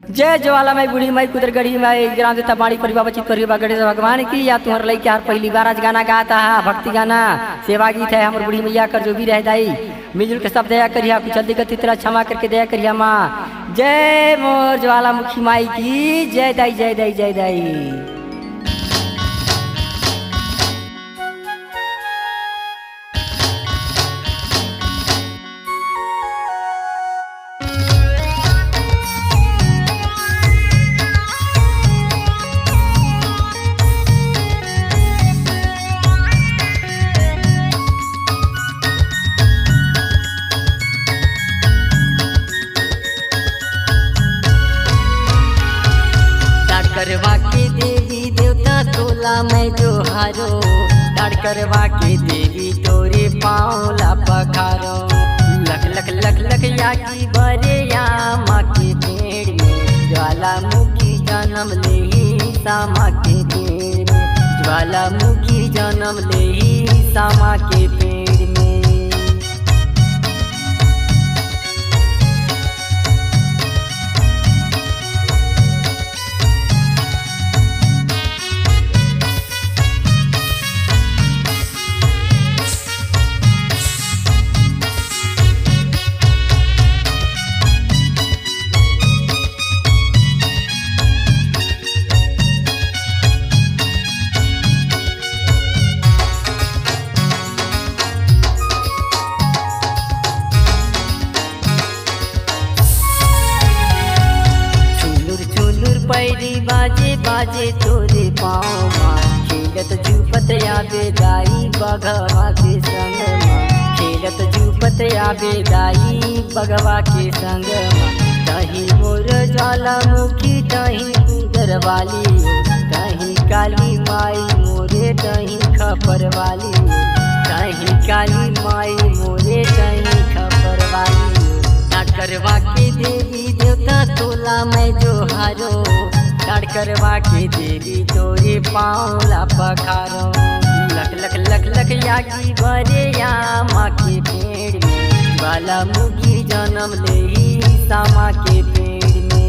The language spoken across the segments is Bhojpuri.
जय ज्वालामाई बूढ़ी माई कुदर गढ़ी माई ग्राम देवता बाड़ी परिवार बचित परिवार गणेश भगवान की या तुम्हारे लई यार पहली बार आज गाना गाता है भक्ति गाना सेवा गीत है हमारे बूढ़ी मैया कर जो भी रह दाई मिलजुल के सब दया करिया कुछ जल्दी गति तेरा क्षमा करके दया करिया माँ। जय मोर ज्वालामुखी माई की जय दाई जय दाई जय दाई। करवा के देवी देवता तोला मैं जो हारो डाढ़ करवा के देवी तोरे पाँवला पखारो लख लख लख लख याकी बरे या माँ के पेड़ में ज्वालामुखी जन्म ले ही सामा के पेड़ में ज्वालामुखी जन्म ले ही सामा के पेड़ में। पैरी बाजे बाजे तोरे पाँव माँ खेलत झूपत आबे दाई बगवा के संग माँ खेलत झूपत आबे दाई बगवा के संग माँ तही मोर ज्वालामुखी तही कुदर वाली तही काली माई मोरे तही खपर वाली तही काली माई मोरे तही खपर वाली। करवा के देवी देवता तोला मैं जो हारो डाढ़ करवा के देवी तोरे पाँवला पखारो लख लख लख लख याकी बरे या माँ के पेड़ में ज्वालामुखी जन्म ले ही सामा के पेड़ में।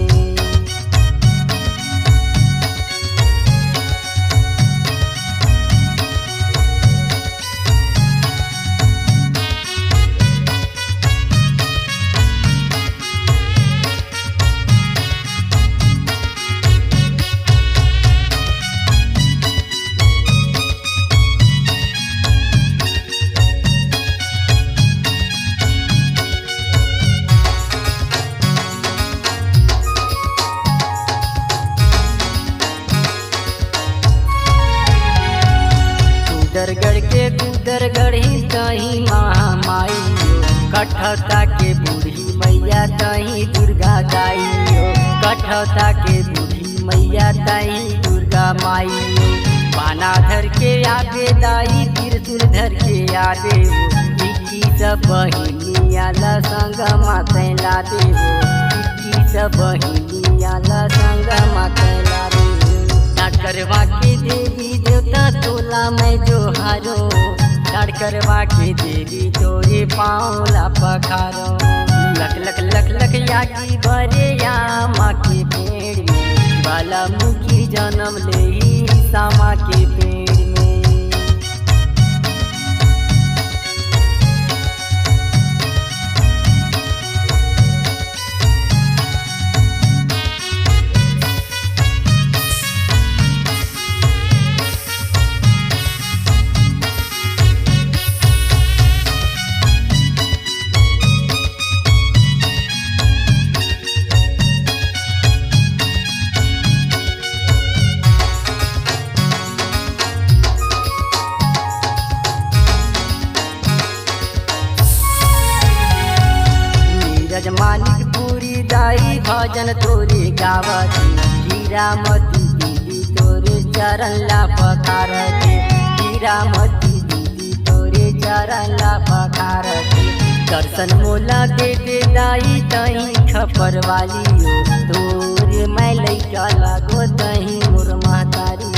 कुदरगढ़ के कुदरगढ़ ही तही महामाई कठौता के बूढ़ी मैया तही दुर्गा दाई कठौता के बूढ़ी मैया तही दुर्गा माई पाना धर के आगे दाई त्रिशूल धर के आगे इक्की सब बहिनिया ला संग माते ला दे इक्की सब बहिनिया ला संग माते ला दे। करवा के देवी देवता तोला मैं जो हारो डाढ़ करवा के देवी तोरे पाँवला पखारो लख लख लख लख याकी बरे या माँ के पेड़ में ज्वालामुखी जन्म ले ही सामा के पेड़ में। मालिक पूरी दाई भजन तोरे गावती हीरा मती दीदी तोरे चरण ला पखारती हीरा मती दीदी तोरे चरण ला पखारती दर्शन मोला दे दे दाई तही खपर वाली तोरे मैं लैका लागो तही मोर महतारी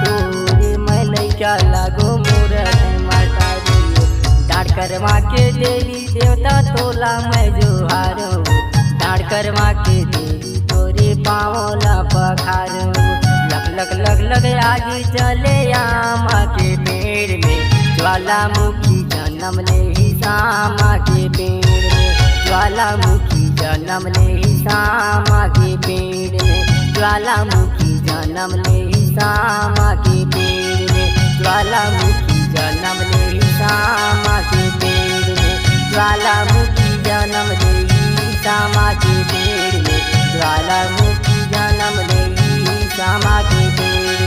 तोरे मैं लैका लागो मोर महतारी। डाढ़ करवा के देवी देवता तोला मैं जो हारो डाढ़ करवा के देवी तोरे पावला पखारो लग लग लग लग आज चले आमा के पेड़ में ज्वालामुखी जन्म ले ही सामा के पेड़ में ज्वालामुखी जन्म ले ही सामा के पेड़ में ज्वालामुखी जन्म ले ही सामा के पेड़ में ज्वालामुखी जन्म ले ही सामा के पेड़ में ज्वालामुखी जन्म ले ही सामा के पेड़ में ज्वालामुखी जन्म ले ही सामा के पेड़